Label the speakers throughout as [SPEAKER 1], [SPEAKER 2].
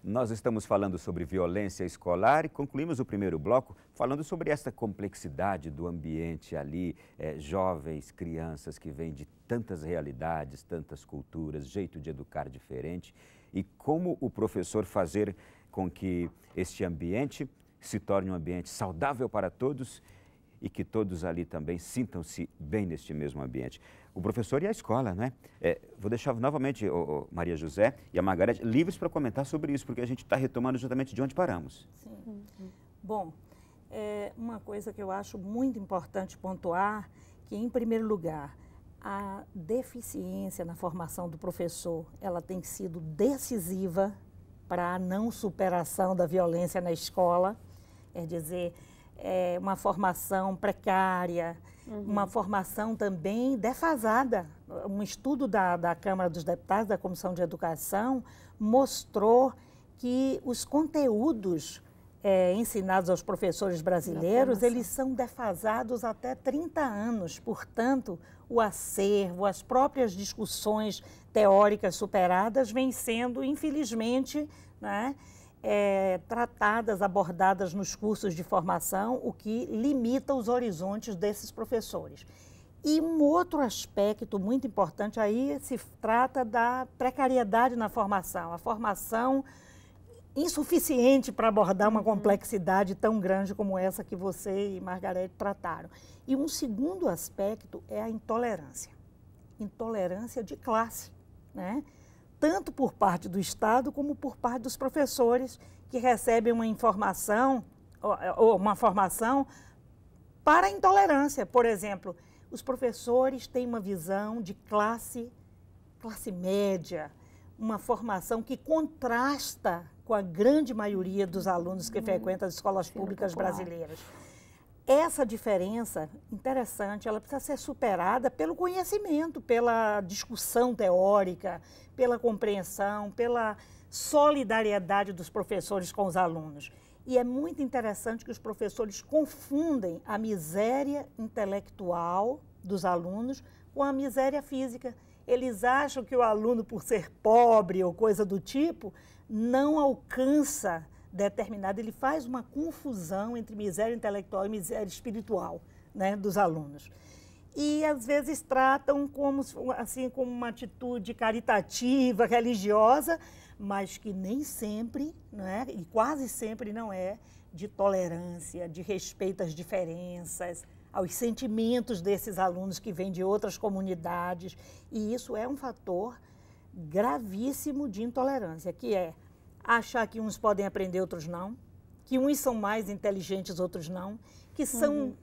[SPEAKER 1] Nós estamos falando sobre violência escolar e concluímos o primeiro bloco falando sobre essa complexidade do ambiente ali, jovens, crianças que vêm de tantas realidades, tantas culturas, jeito de educar diferente e como o professor fazer com que este ambiente se torne um ambiente saudável para todos e que todos ali também sintam-se bem neste mesmo ambiente. O professor e a escola, né? Vou deixar novamente Maria José e a Margarete livres para comentar sobre isso, porque a gente está retomando justamente de onde paramos.
[SPEAKER 2] Sim. Bom, uma coisa que eu acho muito importante pontuar, que em primeiro lugar, a deficiência na formação do professor, ela tem sido decisiva para a não superação da violência na escola, quer dizer, uma formação precária, uma formação também defasada. Um estudo da Câmara dos Deputados, da Comissão de Educação, mostrou que os conteúdos ensinados aos professores brasileiros, eles são defasados até 30 anos. Portanto, o acervo, as próprias discussões teóricas superadas vêm sendo, infelizmente, né, tratadas, abordadas nos cursos de formação, o que limita os horizontes desses professores. E um outro aspecto muito importante aí se trata da precariedade na formação, a formação insuficiente para abordar uma complexidade tão grande como essa que você e Margarete trataram. E um segundo aspecto é a intolerância de classe, né? Tanto por parte do Estado como por parte dos professores que recebem uma informação ou uma formação para a intolerância. Por exemplo, os professores têm uma visão de classe média, uma formação que contrasta com a grande maioria dos alunos que frequentam as escolas públicas brasileiras. Essa diferença, interessante, ela precisa ser superada pelo conhecimento, pela discussão teórica, pela compreensão, pela solidariedade dos professores com os alunos. E é muito interessante que os professores confundem a miséria intelectual dos alunos com a miséria física. Eles acham que o aluno, por ser pobre ou coisa do tipo, não alcança determinado, ele faz uma confusão entre miséria intelectual e miséria espiritual, né, dos alunos. E às vezes tratam como uma atitude caritativa, religiosa, mas que nem sempre, né, e quase sempre não é, de tolerância, de respeito às diferenças, aos sentimentos desses alunos que vêm de outras comunidades. E isso é um fator gravíssimo de intolerância, que é achar que uns podem aprender, outros não, que uns são mais inteligentes, outros não, que são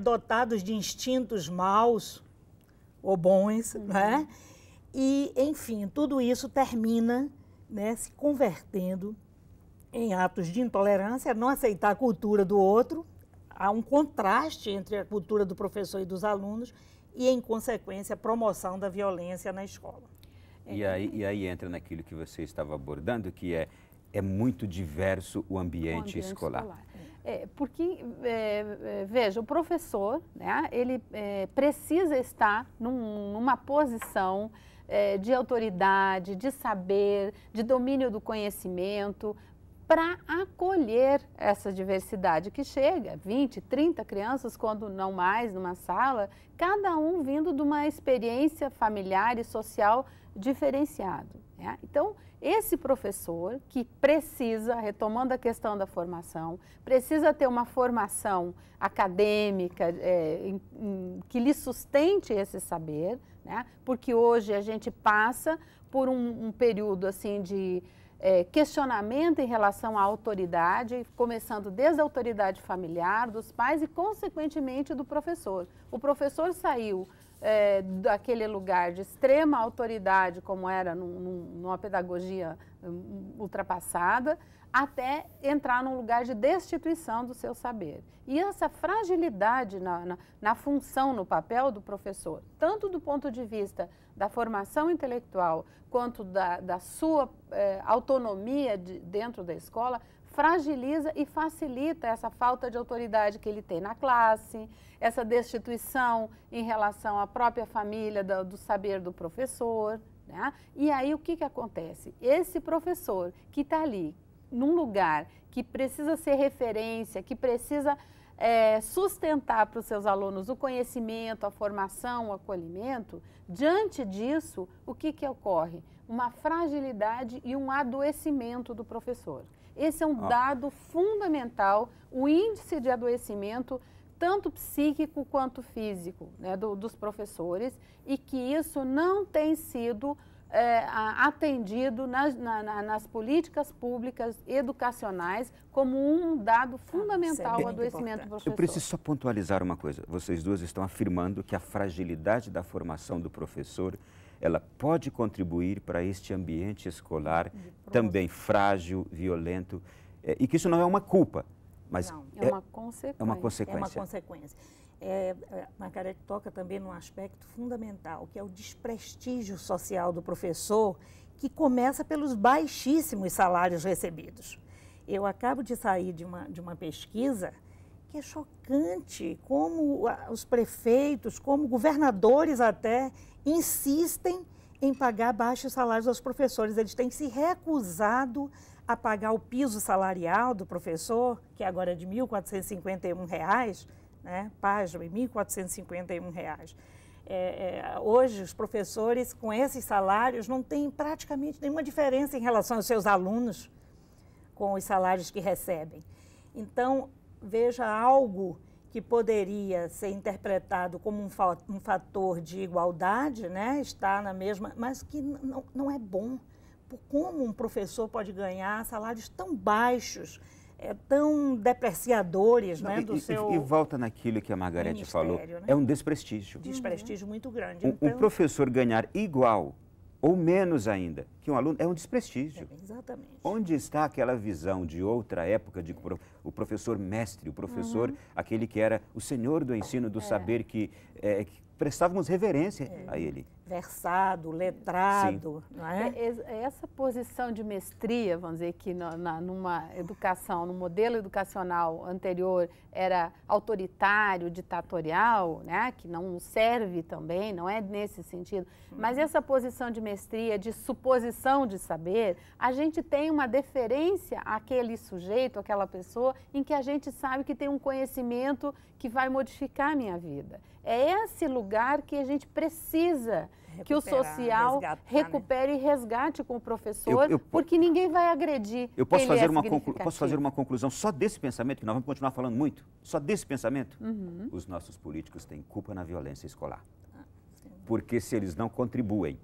[SPEAKER 2] dotados de instintos maus ou bons, né? E, enfim, tudo isso termina, né, se convertendo em atos de intolerância, não aceitar a cultura do outro. Há um contraste entre a cultura do professor e dos alunos e, em consequência, a promoção da violência na escola.
[SPEAKER 1] E aí entra naquilo que você estava abordando, que é muito diverso o ambiente escolar.
[SPEAKER 3] Porque, veja, o professor, né, ele precisa estar numa posição de autoridade, de saber, de domínio do conhecimento, para acolher essa diversidade que chega, 20, 30 crianças, quando não mais, numa sala, cada um vindo de uma experiência familiar e social diferenciado, né? Então, esse professor que precisa, retomando a questão da formação, precisa ter uma formação acadêmica que lhe sustente esse saber, né? Porque hoje a gente passa por um período assim de questionamento em relação à autoridade, começando desde a autoridade familiar, dos pais e, consequentemente, do professor. O professor saiu daquele lugar de extrema autoridade, como era numa pedagogia ultrapassada, até entrar num lugar de destituição do seu saber. E essa fragilidade na função, no papel do professor, tanto do ponto de vista da formação intelectual, quanto da sua autonomia dentro da escola, fragiliza e facilita essa falta de autoridade que ele tem na classe, essa destituição em relação à própria família, do saber do professor, né? E aí o que acontece? Esse professor que está ali num lugar que precisa ser referência, que precisa sustentar para os seus alunos o conhecimento, a formação, o acolhimento, diante disso, o que ocorre? Uma fragilidade e um adoecimento do professor. Esse é um dado fundamental, o índice de adoecimento, tanto psíquico quanto físico, né, dos professores, e que isso não tem sido atendido nas políticas públicas educacionais como um dado fundamental ao adoecimento do professor.
[SPEAKER 1] Eu preciso só pontualizar uma coisa. Vocês duas estão afirmando que a fragilidade da formação do professor, ela pode contribuir para este ambiente escolar também frágil, violento, e que isso não é uma culpa, mas
[SPEAKER 3] é uma consequência.
[SPEAKER 1] É uma consequência.
[SPEAKER 2] É uma consequência. Margarete toca também num aspecto fundamental, que é o desprestígio social do professor, que começa pelos baixíssimos salários recebidos. Eu acabo de sair de uma pesquisa que é chocante, como os prefeitos, como governadores até, insistem em pagar baixos salários aos professores. Eles têm se recusado a pagar o piso salarial do professor, que agora é de R$ 1.451, né? Página, R$ 1.451. Hoje, os professores, com esses salários, não têm praticamente nenhuma diferença em relação aos seus alunos com os salários que recebem. Então, veja algo que poderia ser interpretado como um fator de igualdade, né? Está na mesma, mas que não é bom. Como um professor pode ganhar salários tão baixos, tão depreciadores, né, do seu...
[SPEAKER 1] E volta naquilo que a Margarete falou,
[SPEAKER 2] né?
[SPEAKER 1] É um desprestígio.
[SPEAKER 2] Desprestígio muito grande.
[SPEAKER 1] Um professor ganhar igual ou menos ainda que um aluno é um desprestígio.
[SPEAKER 2] Exatamente.
[SPEAKER 1] Onde está aquela visão de outra época de o professor mestre, o professor, aquele que era o senhor do ensino, do saber, que prestávamos reverência a ele.
[SPEAKER 2] Versado, letrado,
[SPEAKER 3] Sim.
[SPEAKER 2] Não é?
[SPEAKER 3] Essa posição de mestria, vamos dizer, que numa educação, no modelo educacional anterior era autoritário, ditatorial, né, que não serve também, não é nesse sentido, mas essa posição de mestria, de suposição de saber, a gente tem uma deferência àquele sujeito, àquela pessoa, em que a gente sabe que tem um conhecimento que vai modificar a minha vida. É esse lugar que a gente precisa que o social recupere, né? E resgate com o professor, porque ninguém vai agredir.
[SPEAKER 1] Eu posso fazer uma conclusão só desse pensamento, que nós vamos continuar falando muito, só desse pensamento? Os nossos políticos têm culpa na violência escolar. Porque se eles não contribuem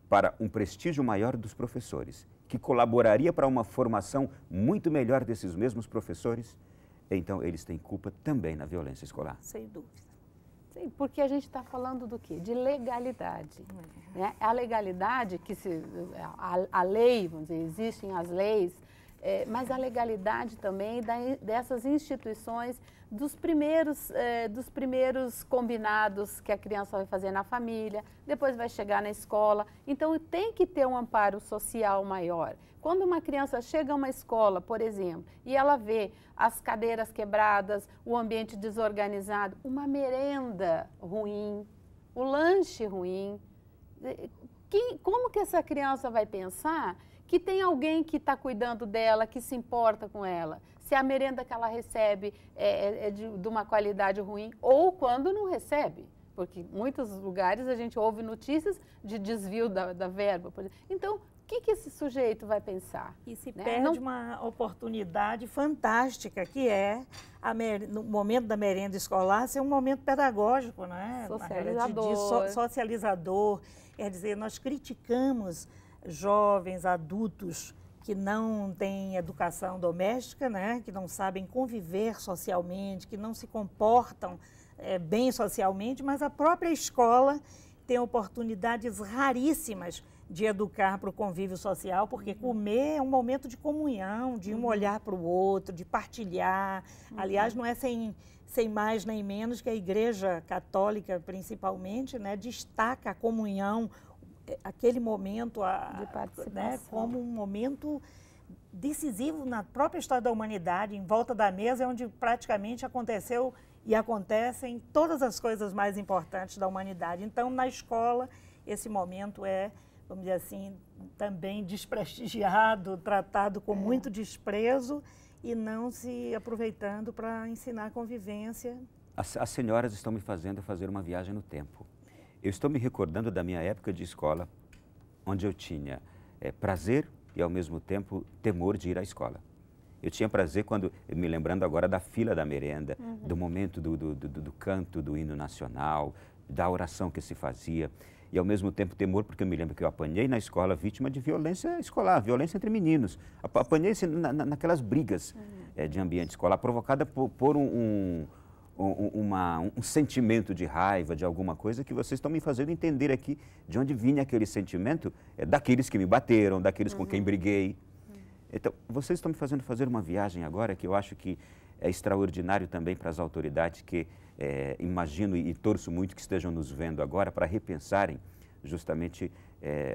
[SPEAKER 1] para um prestígio maior dos professores, que colaboraria para uma formação muito melhor desses mesmos professores, então eles têm culpa também na violência escolar.
[SPEAKER 2] Sem dúvida.
[SPEAKER 3] Sim, porque a gente está falando do quê? De legalidade. Né? A legalidade, a lei, vamos dizer, existem as leis, mas a legalidade também dessas instituições, dos primeiros combinados que a criança vai fazer na família, depois vai chegar na escola. Então, tem que ter um amparo social maior. Quando uma criança chega a uma escola, por exemplo, e ela vê as cadeiras quebradas, o ambiente desorganizado, uma merenda ruim, o lanche ruim, como que essa criança vai pensar que tem alguém que está cuidando dela, que se importa com ela? Se a merenda que ela recebe é de uma qualidade ruim, ou quando não recebe. Porque em muitos lugares a gente ouve notícias de desvio da verba. Por exemplo. Então, o que esse sujeito vai pensar?
[SPEAKER 2] E se perde uma oportunidade fantástica, que é, no momento da merenda escolar, ser um momento pedagógico, não é?
[SPEAKER 3] Socializador.
[SPEAKER 2] Socializador. Quer dizer, nós criticamos jovens, adultos, que não têm educação doméstica, né? Que não sabem conviver socialmente, que não se comportam bem socialmente, mas a própria escola tem oportunidades raríssimas de educar para o convívio social, porque comer é um momento de comunhão, de um olhar para o outro, de partilhar. Aliás, não é sem mais nem menos que a Igreja Católica, principalmente, né, destaca a comunhão, aquele momento
[SPEAKER 3] de participação,
[SPEAKER 2] né, como um momento decisivo na própria história da humanidade. Em volta da mesa é onde praticamente aconteceu e acontecem todas as coisas mais importantes da humanidade. Então, na escola, esse momento é, vamos dizer assim, também desprestigiado, tratado com muito desprezo e não se aproveitando para ensinar convivência.
[SPEAKER 1] As senhoras estão me fazendo fazer uma viagem no tempo. Eu estou me recordando da minha época de escola, onde eu tinha prazer e, ao mesmo tempo, temor de ir à escola. Eu tinha prazer quando, me lembrando agora da fila da merenda, do momento do canto do hino nacional, da oração que se fazia, e ao mesmo tempo temor, porque eu me lembro que eu apanhei na escola vítima de violência escolar, violência entre meninos. Apanhei naquelas brigas de ambiente escolar, provocada por um sentimento de raiva, de alguma coisa, que vocês estão me fazendo entender aqui de onde vinha aquele sentimento, daqueles que me bateram, daqueles com quem briguei. Então, vocês estão me fazendo fazer uma viagem agora que eu acho que é extraordinário também para as autoridades que imagino e torço muito que estejam nos vendo agora para repensarem justamente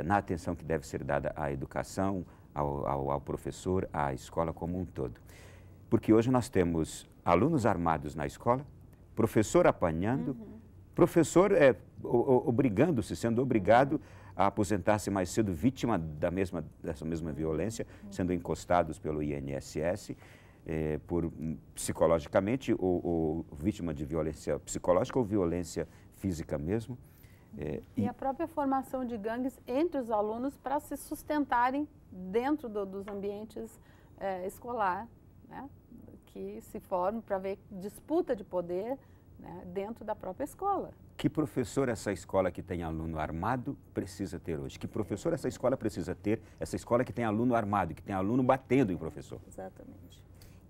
[SPEAKER 1] na atenção que deve ser dada à educação, ao professor, à escola como um todo. Porque hoje nós temos alunos armados na escola, professor apanhando, professor obrigando-se, sendo obrigado a aposentar-se mais cedo, vítima dessa mesma violência, sendo encostados pelo INSS, psicologicamente, ou vítima de violência psicológica ou violência física mesmo.
[SPEAKER 3] E a própria formação de gangues entre os alunos para se sustentarem dentro dos ambientes escolar, né? Que se formam para ver disputa de poder, né, dentro da própria escola.
[SPEAKER 1] Que professor essa escola que tem aluno armado precisa ter hoje? Que professor essa escola precisa ter, essa escola que tem aluno armado, que tem aluno batendo em professor?
[SPEAKER 2] Exatamente.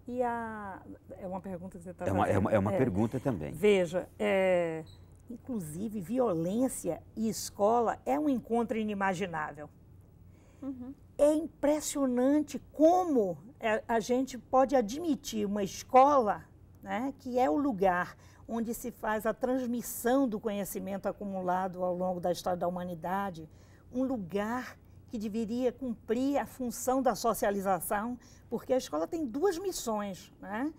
[SPEAKER 2] E é uma pergunta que você está
[SPEAKER 1] fazendo. É uma pergunta também.
[SPEAKER 2] Veja, inclusive violência e escola é um encontro inimaginável. É impressionante como a gente pode admitir uma escola, né, que é o lugar onde se faz a transmissão do conhecimento acumulado ao longo da história da humanidade, um lugar que deveria cumprir a função da socialização, porque a escola tem duas missões, né,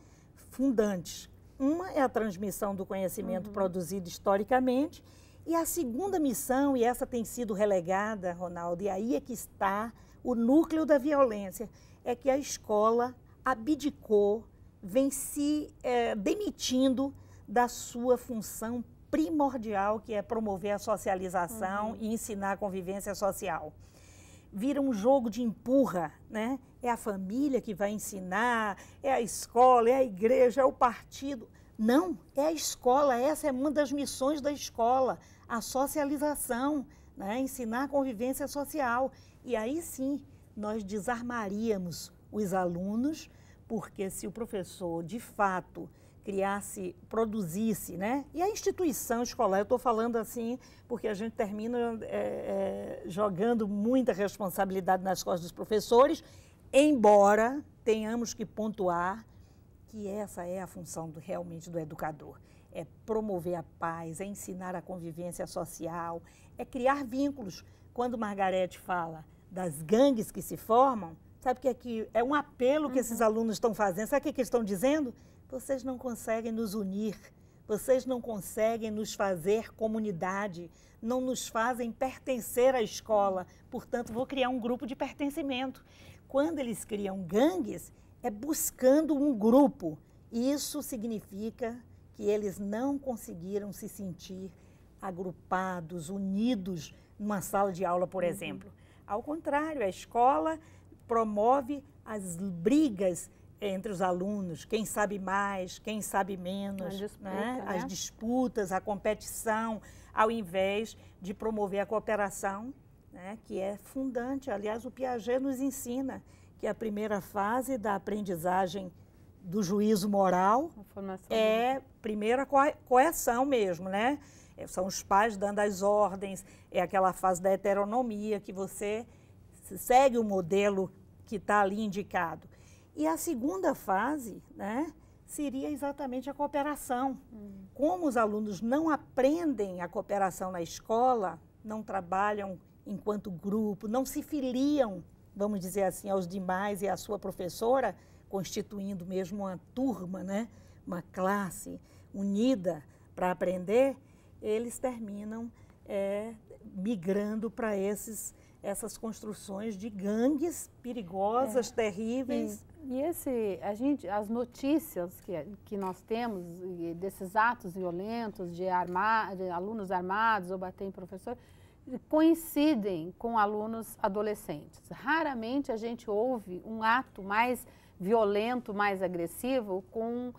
[SPEAKER 2] fundantes. Uma é a transmissão do conhecimento produzido historicamente, e a segunda missão, e essa tem sido relegada, Ronaldo, e aí é que está o núcleo da violência, é que a escola abdicou, vem se demitindo da sua função primordial, que é promover a socialização e ensinar a convivência social. Vira um jogo de empurra, né? É a família que vai ensinar, é a escola, é a igreja, é o partido. Não, é a escola, essa é uma das missões da escola, a socialização, né? Ensinar a convivência social. E aí sim, nós desarmaríamos os alunos, porque se o professor, de fato, produzisse, né? E a instituição escolar, eu estou falando assim, porque a gente termina jogando muita responsabilidade nas costas dos professores, embora tenhamos que pontuar que essa é a função realmente do educador. É promover a paz, é ensinar a convivência social, é criar vínculos. Quando Margarete fala das gangues que se formam, sabe que é um apelo que esses alunos estão fazendo, sabe o que eles estão dizendo? Vocês não conseguem nos unir, vocês não conseguem nos fazer comunidade, não nos fazem pertencer à escola, portanto, vou criar um grupo de pertencimento. Quando eles criam gangues, é buscando um grupo. Isso significa que eles não conseguiram se sentir agrupados, unidos numa sala de aula, por exemplo. Ao contrário, a escola promove as brigas entre os alunos, quem sabe mais, quem sabe menos, as disputas, a competição, ao invés de promover a cooperação, né, que é fundante. Aliás, o Piaget nos ensina que a primeira fase da aprendizagem do juízo moral é primeiro a coerção mesmo, né? São os pais dando as ordens, é aquela fase da heteronomia, que você segue o modelo que está ali indicado. E a segunda fase, né, seria exatamente a cooperação. Como os alunos não aprendem a cooperação na escola, não trabalham enquanto grupo, não se filiam, vamos dizer assim, aos demais e à sua professora, constituindo mesmo uma turma, né, uma classe unida para aprender, eles terminam migrando para esses essas construções de gangues perigosas, terríveis.
[SPEAKER 3] As notícias que nós temos desses atos violentos de alunos armados ou bater em professor, coincidem com alunos adolescentes. Raramente a gente ouve um ato mais violento, mais agressivo com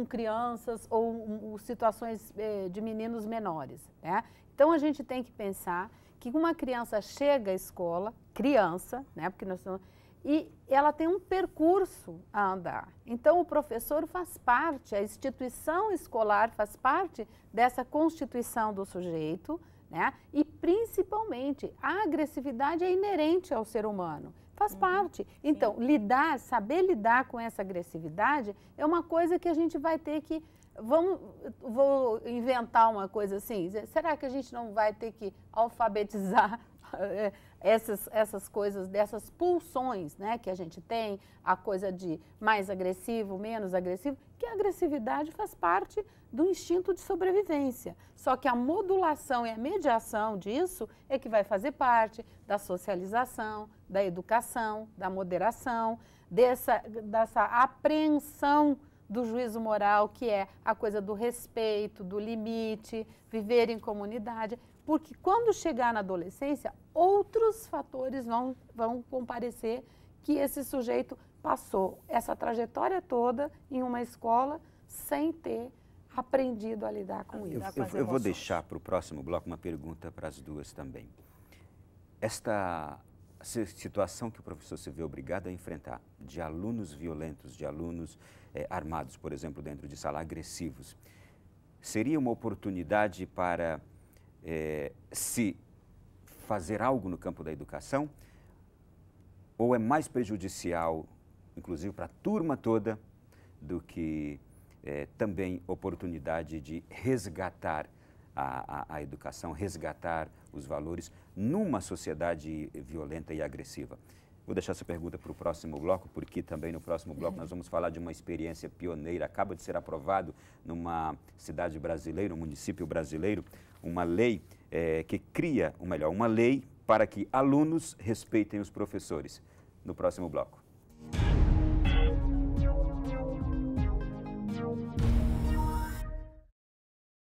[SPEAKER 3] crianças ou situações de meninos menores, né? Então a gente tem que pensar que uma criança chega à escola, né? Porque nós estamos, e ela tem um percurso a andar. Então o professor faz parte, a instituição escolar faz parte dessa constituição do sujeito, né? E principalmente a agressividade é inerente ao ser humano. Faz parte. Então, saber lidar com essa agressividade é uma coisa que a gente vai ter que... Vou inventar uma coisa assim. Será que a gente não vai ter que alfabetizar essas coisas, dessas pulsões, né, que a gente tem, a coisa de mais agressivo, menos agressivo, que a agressividade faz parte do instinto de sobrevivência. Só que a modulação e a mediação disso é que vai fazer parte da socialização, da educação, da moderação, dessa apreensão do juízo moral, que é a coisa do respeito, do limite, viver em comunidade. Porque quando chegar na adolescência, outros fatores vão comparecer que esse sujeito passou essa trajetória toda em uma escola sem ter aprendido a lidar com isso.
[SPEAKER 1] Eu vou deixar para o próximo bloco uma pergunta para as duas também. Esta situação que o professor se vê obrigado a enfrentar, de alunos violentos, de alunos armados, por exemplo, dentro de sala, agressivos, seria uma oportunidade para se fazer algo no campo da educação? Ou é mais prejudicial, inclusive para a turma toda, do que também oportunidade de resgatar a educação, resgatar os valores numa sociedade violenta e agressiva? Vou deixar essa pergunta para o próximo bloco, porque também no próximo bloco nós vamos falar de uma experiência pioneira. Acaba de ser aprovado numa cidade brasileira, um município brasileiro, uma lei que cria, ou melhor, uma lei para que alunos respeitem os professores. No próximo bloco.